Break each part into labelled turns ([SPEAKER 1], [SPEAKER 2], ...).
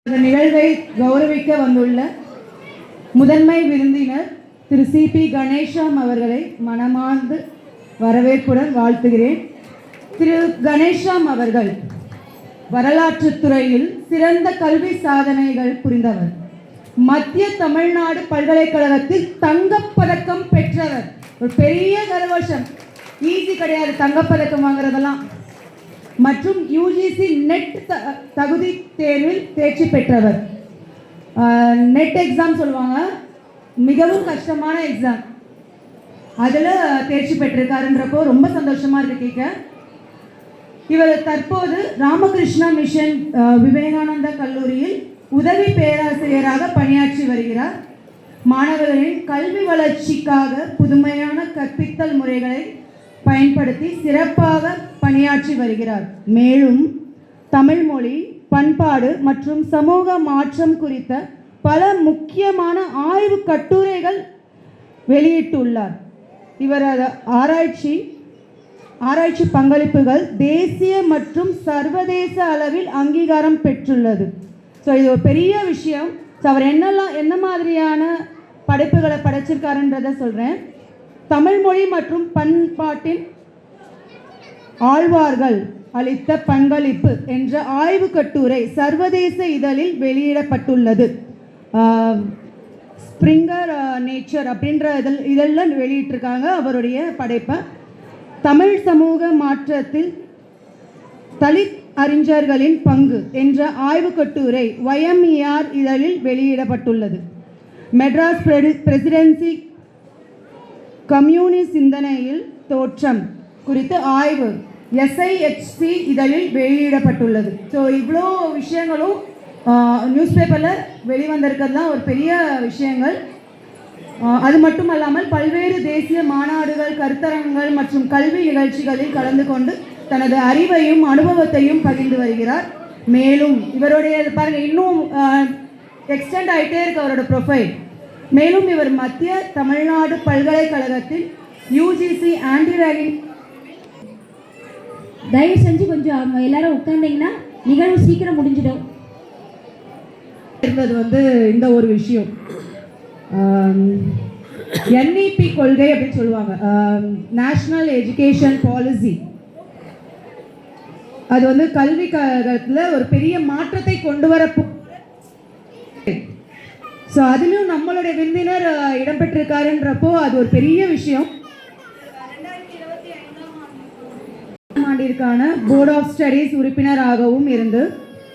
[SPEAKER 1] இந்த நிகழ்வை கௌரவிக்க வந்துள்ள முதன்மை விருந்தினர் திரு சிபி கணேஷாம் அவர்களை மனமார்ந்து வரவேற்புடன் வாழ்த்துகிறேன். திரு கணேஷாம் அவர்கள் வரலாற்றுத் துறையில் சிறந்த கல்வி சாதனைகள் புரிந்தவர். மத்திய தமிழ்நாடு பல்கலைக்கழகத்தில் தங்கப்பதக்கம் பெற்றவர். ஒரு பெரிய கரகோஷம், ஈஸி கிடையாது தங்கப்பதக்கம் வாங்குறதெல்லாம். மற்றும் யூஜிசி நெட் தகுதி தேர்வில் தேர்ச்சி பெற்றவர். நெட் எக்ஸாம் சொல்லுவாங்க, மிகவும் கஷ்டமான எக்ஸாம், அதில் தேர்ச்சி பெற்றிருக்காருன்றப்போ ரொம்ப சந்தோஷமாக இருக்குது கேட்க. இவர் தற்போது ராமகிருஷ்ணா மிஷன் விவேகானந்தா கல்லூரியில் உதவி பேராசிரியராக பணியாற்றி வருகிறார். மாணவர்களின் கல்வி வளர்ச்சிக்காக புதுமையான கற்பித்தல் முறைகளை பயன்படுத்தி சிறப்பாக பணியாற்றி வருகிறார். மேலும் தமிழ் மொழி, பண்பாடு மற்றும் சமூக மாற்றம் குறித்த பல முக்கியமான ஆய்வு கட்டுரைகள் வெளியிட்டுள்ளார். இவரது ஆராய்ச்சி பங்களிப்புகள் தேசிய மற்றும் சர்வதேச அளவில் அங்கீகாரம் பெற்றுள்ளது. ஸோ இது ஒரு பெரிய விஷயம். ஸோ அவர் என்ன மாதிரியான படைப்புகளை படைச்சிருக்காருன்றதை சொல்கிறேன். தமிழ் மொழி மற்றும் பண்பாட்டின் ஆழ்வார்கள் அளித்த பங்களிப்பு என்ற ஆய்வு கட்டுரை சர்வதேச இதழில் வெளியிடப்பட்டுள்ளது. ஸ்பிரிங்கர் நேச்சர் அப்படின்ற இதழில் வெளியிட்டிருக்காங்க அவருடைய படைப்பை. தமிழ் சமூக மாற்றத்தில் தலித் அறிஞர்களின் பங்கு என்ற ஆய்வு கட்டுரை YMER இதழில் வெளியிடப்பட்டுள்ளது. மெட்ராஸ் பிரசிடென்சி கம்யூனிஸ்ட் சிந்தனையில் தோற்றம் குறித்து ஆய்வு SIHC இதழில் வெளியிடப்பட்டுள்ளது. ஸோ இவ்வளோ விஷயங்களும் நியூஸ் பேப்பரில் வெளிவந்திருக்கிறதுலாம் ஒரு பெரிய விஷயங்கள். அது மட்டும் அல்லாமல் பல்வேறு தேசிய மாநாடுகள், கருத்தரங்குகள் மற்றும் கல்வி நிகழ்ச்சிகளில் கலந்து கொண்டு தனது அறிவையும் அனுபவத்தையும் பகிர்ந்து வருகிறார். மேலும் இவருடைய பாருங்கள், இன்னும் எக்ஸ்டெண்ட் ஆகிட்டே இருக்கு அவரோட ப்ரொஃபைல். மேலும் இவர் மத்திய தமிழ்நாடு பல்கலைக்கழகத்தில் UGC ஆன்டி ரேகிங்.
[SPEAKER 2] தயவு செஞ்சு கொஞ்சம் அவங்க எல்லாரும் உட்கார்ந்தீங்கன்னா நிகழ்வு சீக்கிரம் முடிஞ்சிடும்.
[SPEAKER 1] இருந்தது இந்த ஒரு விஷயம், NEP கொள்கை அப்படின்னு சொல்லுவாங்க, நேஷனல் எஜுகேஷன் பாலிசி. அது கல்வி கழகத்தில் ஒரு பெரிய மாற்றத்தை கொண்டு வர. ஸோ அதிலும் நம்மளுடைய விருந்தினர் இடம்பெற்றிருக்காருன்றப்போ அது ஒரு பெரிய விஷயம். 2025ஆம் ஆண்டிற்கான போர்ட் ஆஃப் ஸ்டடீஸ் உறுப்பினராகவும் இருந்து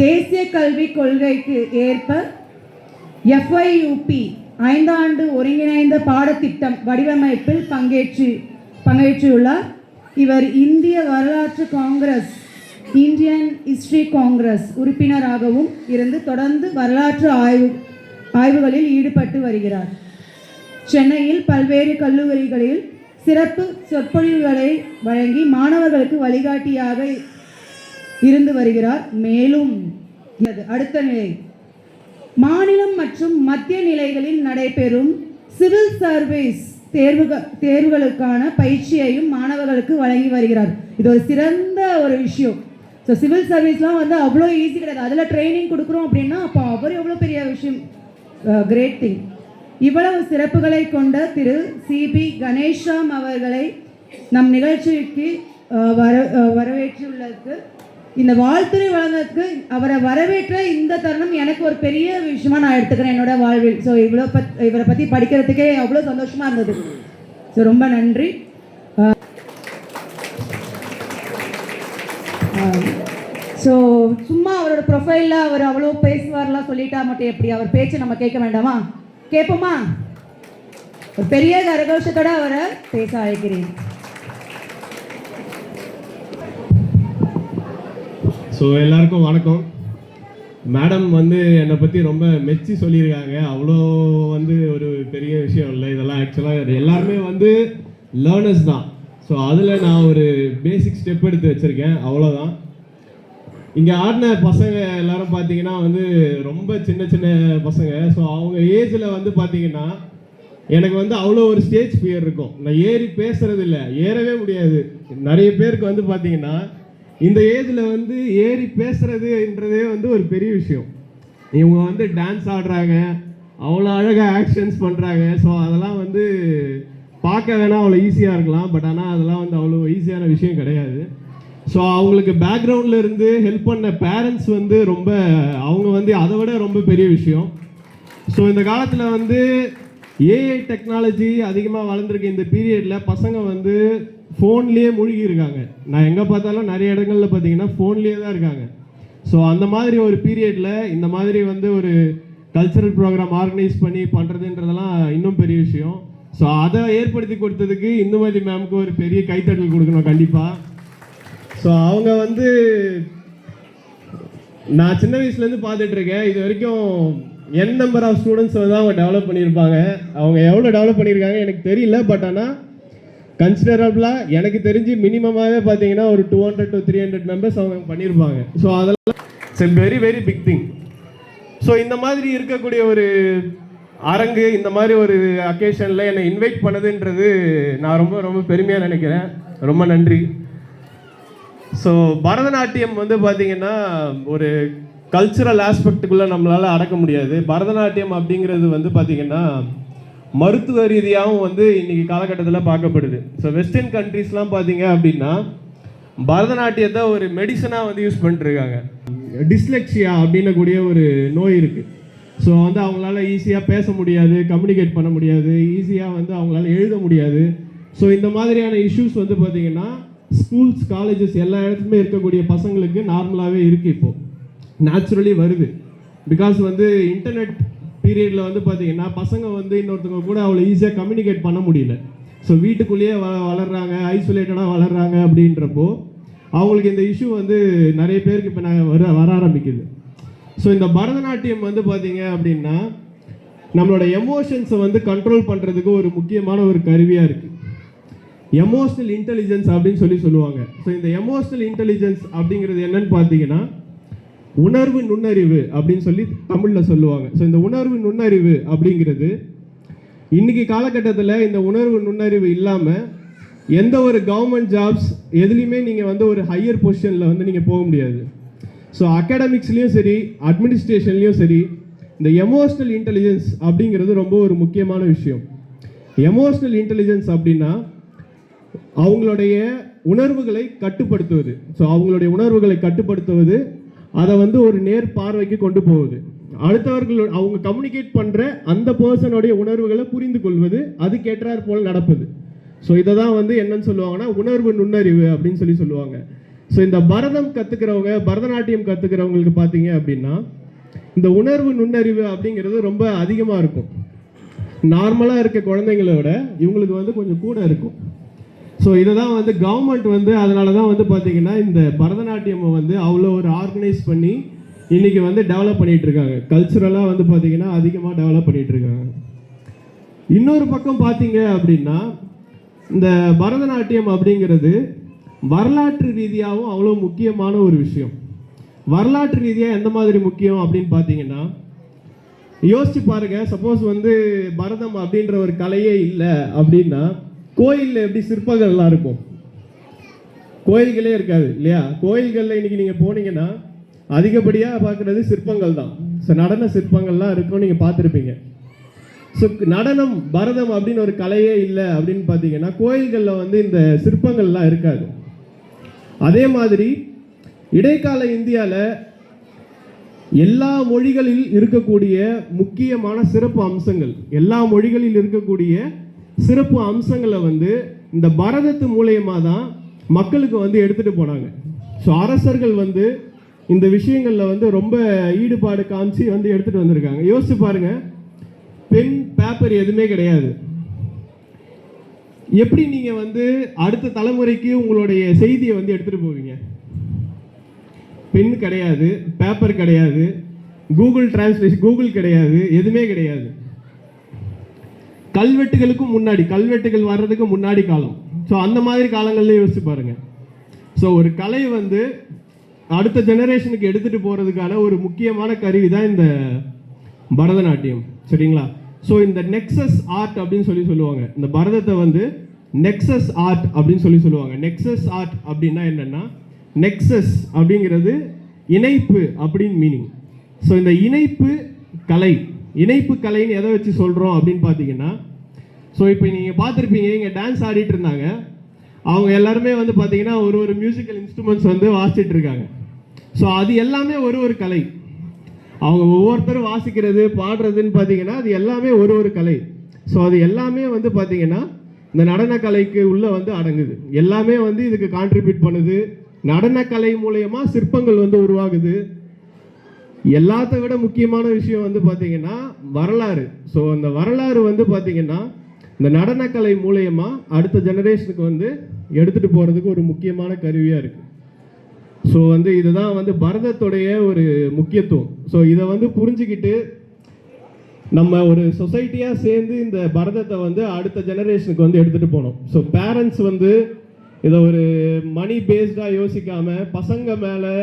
[SPEAKER 1] தேசிய கல்விக் கொள்கைக்கு ஏற்ப FIUP 5 ஆண்டு ஒருங்கிணைந்த பாடத்திட்டம் வடிவமைப்பில் பங்கேற்றுள்ளார். இவர் இந்திய வரலாற்று காங்கிரஸ், இந்தியன் ஹிஸ்டரி காங்கிரஸ் உறுப்பினராகவும் இருந்து தொடர்ந்து வரலாற்று ஆய்வுகளில் ஈடுபட்டு வருகிறார். சென்னையில் பல்வேறு கல்லூரிகளில் சிறப்பு சொற்பொழிவுகளை வழங்கி மாணவர்களுக்கு வழிகாட்டியாக இருந்து வருகிறார். மேலும் அடுத்த நிலை, மாநிலம் மற்றும் மத்திய நிலைகளில் நடைபெறும் சிவில் சர்வீஸ் தேர்வுகளுக்கான பயிற்சியையும் மாணவர்களுக்கு வழங்கி வருகிறார். இது ஒரு சிறந்த ஒரு விஷயம். ஸோ சிவில் சர்வீஸ்லாம் அவ்வளோ ஈஸி கிடையாது. அதில் ட்ரைனிங் கொடுக்குறோம் அப்படின்னா அப்போ அவர் எவ்வளோ பெரிய விஷயம், கிரேட் திங். இவ்வளவு சிறப்புகளை கொண்ட திரு CP கணேஷாம் அவர்களை நம் நிகழ்ச்சிக்கு வரவேற்றுள்ளதுக்கு, இந்த வாழ்த்துறை வழங்குறதுக்கு அவரை வரவேற்ற இந்த தருணம் எனக்கு ஒரு பெரிய விஷயமா நான் எடுத்துக்கிறேன் என்னோட வாழ்வில். ஸோ இவரை பற்றி படிக்கிறதுக்கே அவ்வளோ சந்தோஷமாக இருந்தது. ஸோ ரொம்ப நன்றி. ஸோ சும்மா அவரோட ப்ரொஃபைலில் அவர் அவ்வளோ பேசுவார்லாம் சொல்லிட்டா மட்டும் எப்படி, அவர் பேச்சு நம்ம கேட்க வேண்டாமா? கேட்போமா? ஒரு பெரிய கரகோஷத்தோட அவரை பேச அழைக்கிறேன்.
[SPEAKER 3] ஸோ எல்லாருக்கும் வணக்கம். மேடம் என்னை பற்றி ரொம்ப மெச்சி சொல்லியிருக்காங்க. அவ்வளோ ஒரு பெரிய விஷயம் இல்லை இதெல்லாம். ஆக்சுவலாக எல்லாருமே லேர்னர்ஸ் தான். ஸோ அதில் நான் ஒரு பேசிக் ஸ்டெப் எடுத்து வச்சுருக்கேன், அவ்வளோதான். இங்கே ஆடின பசங்க எல்லாரும் பார்த்தீங்கன்னா ரொம்ப சின்ன சின்ன பசங்க. ஸோ அவங்க ஏஜில் பார்த்தீங்கன்னா எனக்கு அவ்வளோ ஒரு ஸ்டேஜ் ஃபியர் இருக்கும். நான் ஏறி பேசுறது இல்லை, ஏறவே முடியாது. நிறைய பேருக்கு பார்த்தீங்கன்னா இந்த ஏஜில் ஏறி பேசுறதுன்றதே ஒரு பெரிய விஷயம். இவங்க வந்து டான்ஸ் ஆடுறாங்க, அவ்வளோ அழகாக ஆக்ஷன்ஸ் பண்ணுறாங்க. ஸோ அதெல்லாம் வந்து பார்க்க வேணால் அவ்வளோ ஈஸியாக இருக்கலாம், பட் ஆனால் அதெல்லாம் வந்து அவ்வளோ ஈஸியான விஷயம் கிடையாது. ஸோ அவங்களுக்கு பேக்ரவுண்டில் இருந்து ஹெல்ப் பண்ண பேரண்ட்ஸ் வந்து ரொம்ப, அவங்க வந்து அதை விட ரொம்ப பெரிய விஷயம். ஸோ இந்த காலத்தில் வந்து ஏஐ டெக்னாலஜி அதிகமாக வளர்ந்துருக்கு இந்த பீரியடில் பசங்க வந்து ஃபோன்லேயே மூழ்கி இருக்காங்க. நான் எங்கே பார்த்தாலும் நிறைய இடங்களில் பார்த்தீங்கன்னா ஃபோன்லேயே தான் இருக்காங்க. ஸோ அந்த மாதிரி ஒரு பீரியடில் இந்த மாதிரி வந்து ஒரு கல்ச்சரல் ப்ரோக்ராம் ஆர்கனைஸ் பண்ணி பண்ணுறதுன்றதெல்லாம் இன்னும் பெரிய விஷயம். ஸோ அதை ஏற்படுத்தி கொடுத்ததுக்கு இந்துமதி மேம்க்கு ஒரு பெரிய கைத்தட்டல் கொடுக்கணும் கண்டிப்பாக. ஸோ அவங்க வந்து நான் சின்ன வயசுலேருந்து பார்த்துட்ருக்கேன், இது வரைக்கும் n நம்பர் ஆஃப் ஸ்டூடெண்ட்ஸ் வந்து அவங்க டெவலப் பண்ணியிருப்பாங்க. அவங்க எவ்வளோ டெவலப் பண்ணியிருக்காங்க எனக்கு தெரியல, பட் ஆனால் கன்சிடரபிளாக எனக்கு தெரிஞ்சு மினிமமாகவே பார்த்தீங்கன்னா ஒரு 200 to 300 மெம்பர்ஸ் அவங்க பண்ணியிருப்பாங்க. ஸோ அதெல்லாம் it's a very very big thing. So இந்த மாதிரி இருக்கக்கூடிய ஒரு அரங்கு, இந்த மாதிரி ஒரு அக்கேஷனில் என்னை இன்வைட் பண்ணதுன்றது நான் ரொம்ப ரொம்ப பெருமையாக நினைக்கிறேன். ரொம்ப நன்றி. ஸோ பரதநாட்டியம் வந்து பார்த்தீங்கன்னா ஒரு கல்ச்சுரல் ஆஸ்பெக்டுக்குள்ளே நம்மளால் அடக்க முடியாது. பரதநாட்டியம் அப்படிங்கிறது வந்து பார்த்திங்கன்னா மருத்துவ ரீதியாகவும் வந்து இன்றைக்கி காலகட்டத்தில் பார்க்கப்படுது. ஸோ வெஸ்டர்ன் கண்ட்ரீஸ்லாம் பார்த்தீங்க அப்படின்னா பரதநாட்டியத்தை ஒரு மெடிசனாக வந்து யூஸ் பண்ணிட்டுருக்காங்க. டிஸ்லெக்சியா அப்படின்னக்கூடிய ஒரு நோய் இருக்குது. ஸோ வந்து அவங்களால ஈஸியாக பேச முடியாது, கம்யூனிகேட் பண்ண முடியாது, ஈஸியாக வந்து அவங்களால எழுத முடியாது. ஸோ இந்த மாதிரியான இஷ்யூஸ் வந்து பார்த்திங்கன்னா ஸ்கூல்ஸ், காலேஜஸ் எல்லா இடத்துலையுமே இருக்கக்கூடிய பசங்களுக்கு நார்மலாகவே இருக்குது, இப்போது நேச்சுரலி வருது. பிகாஸ் வந்து இன்டர்நெட் பீரியடில் வந்து பார்த்திங்கன்னா பசங்க வந்து இன்னொருத்தவங்க கூட அவ்வளோ ஈஸியாக கம்யூனிகேட் பண்ண முடியல. ஸோ வீட்டுக்குள்ளேயே வளர்கிறாங்க, ஐசோலேட்டடாக வளர்கிறாங்க. அப்படின்றப்போ அவங்களுக்கு இந்த இஷ்யூ வந்து நிறைய பேருக்கு இப்போ வர ஆரம்பிக்குது. ஸோ இந்த பரதநாட்டியம் வந்து பார்த்திங்க அப்படின்னா நம்மளோட எமோஷன்ஸை வந்து கண்ட்ரோல் பண்ணுறதுக்கு ஒரு முக்கியமான ஒரு கருவியாக இருக்குது. எமோஷ்னல் இன்டெலிஜென்ஸ் அப்படின்னு சொல்லுவாங்க. ஸோ இந்த எமோஷ்னல் இன்டெலிஜென்ஸ் அப்படிங்கிறது என்னன்னு பார்த்தீங்கன்னா உணர்வு நுண்ணறிவு அப்படின்னு சொல்லி தமிழில் சொல்லுவாங்க. ஸோ இந்த உணர்வு நுண்ணறிவு அப்படிங்கிறது இன்னைக்கு காலகட்டத்தில் இந்த உணர்வு நுண்ணறிவு இல்லாமல் எந்த ஒரு கவர்மெண்ட் ஜாப்ஸ் எதுலேயுமே நீங்கள் வந்து ஒரு ஹையர் பொசிஷனில் வந்து நீங்கள் போக முடியாது. ஸோ அகாடமிக்ஸ்லேயும் சரி, அட்மினிஸ்ட்ரேஷன்லேயும் சரி, இந்த எமோஷ்னல் இன்டெலிஜென்ஸ் அப்படிங்கிறது ரொம்ப ஒரு முக்கியமான விஷயம். எமோஷ்னல் இன்டெலிஜென்ஸ் அப்படின்னா அவங்களுடைய உணர்வுகளை கட்டுப்படுத்துவது. ஸோ அவங்களுடைய உணர்வுகளை கட்டுப்படுத்துவது, அதை வந்து ஒரு நேர் பார்வைக்கு கொண்டு போவது, அடுத்தவர்கள் அவங்க கம்யூனிகேட் பண்ணுற அந்த பர்சனுடைய உணர்வுகளை புரிந்து கொள்வது, அதுக்கேற்றார் போல் நடப்பது. ஸோ இதை தான் வந்து என்னன்னு சொல்லுவாங்கன்னா உணர்வு நுண்ணறிவு அப்படின்னு சொல்லுவாங்க. ஸோ இந்த பரதம் கற்றுக்கிறவங்க, பரதநாட்டியம் கற்றுக்கிறவங்களுக்கு பார்த்தீங்க அப்படின்னா இந்த உணர்வு நுண்ணறிவு அப்படிங்கிறது ரொம்ப அதிகமாக இருக்கும். நார்மலாக இருக்க குழந்தைங்கள விட இவங்களுக்கு வந்து கொஞ்சம் கூட இருக்கும். ஸோ இதை தான் வந்து கவர்மெண்ட் வந்து அதனால தான் வந்து பார்த்தீங்கன்னா இந்த பரதநாட்டியமை வந்து அவ்வளோ ஒரு ஆர்கனைஸ் பண்ணி இன்றைக்கி வந்து டெவலப் பண்ணிகிட்டு இருக்காங்க. கல்ச்சுரலாக வந்து பார்த்தீங்கன்னா அதிகமாக டெவலப் பண்ணிகிட்டு இருக்காங்க. இன்னொரு பக்கம் பார்த்தீங்க அப்படின்னா இந்த பரதநாட்டியம் அப்படிங்கிறது வரலாற்று ரீதியாகவும் அவ்வளோ முக்கியமான ஒரு விஷயம். வரலாற்று ரீதியாக எந்த மாதிரி முக்கியம் அப்படின்னு பார்த்தீங்கன்னா யோசிச்சு பாருங்க. சப்போஸ் வந்து பரதம் அப்படின்ற ஒரு கலையே இல்லை அப்படின்னா கோயிலில் எப்படி சிற்பங்கள்லாம் இருக்கும்? கோயில்களே இருக்காது இல்லையா? கோயில்களில் இன்னைக்கு நீங்கள் போனீங்கன்னா அதிகப்படியாக பார்க்குறது சிற்பங்கள் தான். ஸோ நடன சிற்பங்கள்லாம் இருக்கும், நீங்கள் பார்த்துருப்பீங்க. ஸோ நடனம், பரதம் அப்படின்னு ஒரு கலையே இல்லை அப்படின்னு பார்த்தீங்கன்னா கோயில்களில் வந்து இந்த சிற்பங்கள்லாம் இருக்காது. அதே மாதிரி இடைக்கால இந்தியாவில் எல்லா மொழிகளில் இருக்கக்கூடிய முக்கியமான சிறப்பு அம்சங்கள், எல்லா மொழிகளில் இருக்கக்கூடிய சிறப்பு அம்சங்களை வந்து இந்த பரதத்து மூலயமா தான் மக்களுக்கு வந்து எடுத்துகிட்டு போனாங்க. ஸோ அரசர்கள் வந்து இந்த விஷயங்களில் வந்து ரொம்ப ஈடுபாடு காமிச்சு வந்து எடுத்துகிட்டு வந்திருக்காங்க. யோசிச்சு பாருங்க, பென், பேப்பர் எதுவுமே கிடையாது. எப்படி நீங்கள் வந்து அடுத்த தலைமுறைக்கு உங்களுடைய செய்தியை வந்து எடுத்துகிட்டு போவீங்க? பென் கிடையாது, பேப்பர் கிடையாது, கூகுள் டிரான்ஸ்லேஷன், கூகுள் கிடையாது, எதுவுமே கிடையாது. கல்வெட்டுகளுக்கும் முன்னாடி, கல்வெட்டுகள் வர்றதுக்கு முன்னாடி காலம். ஸோ அந்த மாதிரி காலங்கள்லேயே யோசிச்சு பாருங்க. ஸோ ஒரு கலை வந்து அடுத்த ஜெனரேஷனுக்கு எடுத்துகிட்டு போகிறதுக்கான ஒரு முக்கியமான கருவி தான் இந்த பரதநாட்டியம். சரிங்களா? ஸோ இந்த நெக்ஸஸ் ஆர்ட் அப்படின்னு சொல்லுவாங்க. இந்த பரதத்தை வந்து நெக்ஸஸ் ஆர்ட் அப்படின்னு சொல்லுவாங்க. நெக்ஸஸ் ஆர்ட் அப்படின்னா என்னென்னா, நெக்ஸஸ் அப்படிங்கிறது இணைப்பு அப்படின்னு மீனிங். ஸோ இந்த இணைப்பு கலைன்னு எதை வச்சு சொல்கிறோம் அப்படின்னு பார்த்தீங்கன்னா, ஸோ இப்போ நீங்கள் பார்த்துருப்பீங்க, இங்கே டான்ஸ் ஆடிட்டு இருந்தாங்க. அவங்க எல்லாருமே வந்து பார்த்தீங்கன்னா ஒரு மியூசிக்கல் இன்ஸ்ட்ருமெண்ட்ஸ் வந்து வாசிச்சுட்டு இருக்காங்க. ஸோ அது எல்லாமே ஒரு கலை. அவங்க ஒவ்வொருத்தரும் வாசிக்கிறது பாடுறதுன்னு பார்த்தீங்கன்னா அது எல்லாமே ஒரு கலை. ஸோ அது எல்லாமே வந்து பார்த்தீங்கன்னா இந்த நடனக்கலைக்கு உள்ளே வந்து அடங்குது. எல்லாமே வந்து இதுக்கு கான்ட்ரிபியூட் பண்ணுது. நடனக்கலை மூலயமா சிற்பங்கள் வந்து உருவாகுது. எல்லாத்த விட முக்கியமான விஷயம் வந்து பார்த்தீங்கன்னா வரலாறு. ஸோ அந்த வரலாறு வந்து பார்த்தீங்கன்னா இந்த நடனக்கலை மூலயமா அடுத்த ஜெனரேஷனுக்கு வந்து எடுத்துகிட்டு போகிறதுக்கு ஒரு முக்கியமான கருவியாக இருக்குது. ஸோ வந்து இதுதான் வந்து பரதத்துடைய ஒரு முக்கியத்துவம். ஸோ இதை வந்து புரிஞ்சுக்கிட்டு நம்ம ஒரு சொசைட்டியாக சேர்ந்து இந்த பரதத்தை வந்து அடுத்த ஜெனரேஷனுக்கு வந்து எடுத்துகிட்டு போகணும். ஸோ பேரண்ட்ஸ் வந்து இதை ஒரு மணி பேஸ்டாக யோசிக்காமல், பசங்க மேலே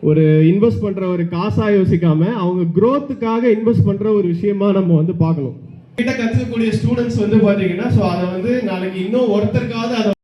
[SPEAKER 3] ஒரு இன்வெஸ்ட் பண்ணுற ஒரு காசாக யோசிக்காமல், அவங்க க்ரோத்துக்காக இன்வெஸ்ட் பண்ணுற ஒரு விஷயமா நம்ம வந்து பார்க்கணும். கிட்ட கற்றுக்கக்கூடிய ஸ்டூடெண்ட்ஸ் வந்து பார்த்தீங்கன்னா ஸோ அதை வந்து நாளைக்கு இன்னும் ஒருத்தருக்காவது அதை